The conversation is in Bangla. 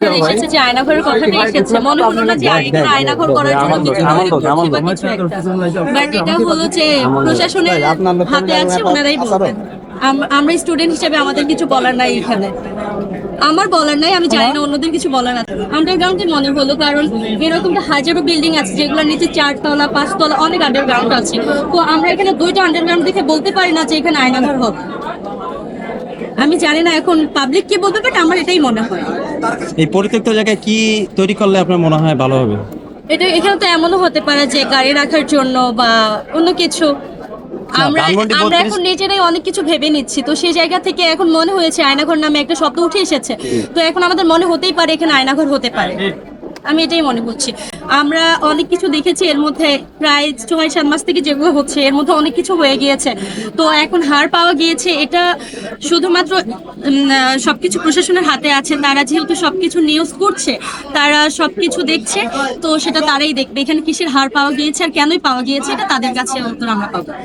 এখানে এসেছে যে আয়নাঘরের কথাটা এসেছে, মনে হলো না যে এখানে আয়নাঘর করার জন্য কিছু করছে বা কিছু একটা। বাট এটা হলো যে প্রশাসনের হাতে আছে, ওনারাই বলবেন। আমরা স্টুডেন্ট হিসেবে আমাদের কিছু বলার নাই এখানে। আমার বলার নাই, আমি জানি না অন্যদের কিছু বলার আছে। আন্ডারগ্রাউন্ডে মনে হলো, কারণ এরকম তো হাজারো বিল্ডিং আছে যেগুলোর নিচে 4 তলা 5 তলা অনেক আন্ডারগ্রাউন্ড আছে। তো আমরা এখানে 2টা আন্ডারগ্রাউন্ড দেখে বলতে পারি না যে এখানে আয়নাঘর হবে। আমি জানি না এখন পাবলিক কি বলবে, বাট আমার এটাই মনে হয়। এই পরিত্যক্ত জায়গায় কি তৈরি করলে আপনার মনে হয় ভালো হবে? এটা এখানে তো এমনও হতে পারে যে গাড়ি রাখার জন্য বা অন্য কিছু। আমরা ধানমন্ডি আমরা 32 এখন নিজেরাই অনেক কিছু ভেবে নিচ্ছি, তো সেই জায়গা থেকে এখন মনে হয়েছে আয়নাঘর নামে একটা শব্দ উঠে এসেছে। তো এখন আমাদের মনে হতেই পারে এখানে আয়নাঘর হতে পারে। আমি এটাই মনে করছি। আমরা অনেক কিছু দেখেছি এর মধ্যে, প্রায় 6-7 মাস থেকে যেগুলো হচ্ছে এর মধ্যে অনেক কিছু হয়ে গিয়েছে। তো এখন হার পাওয়া গিয়েছে, এটা শুধুমাত্র সবকিছু প্রশাসনের হাতে আছে। তারা যেহেতু সবকিছু নিউজ করছে, তারা সবকিছু দেখছে, তো সেটা তারাই দেখবে এখানে কিসের হার পাওয়া গিয়েছে আর কেনই পাওয়া গিয়েছে, এটা তাদের কাছে উত্তর আমরা পাবো।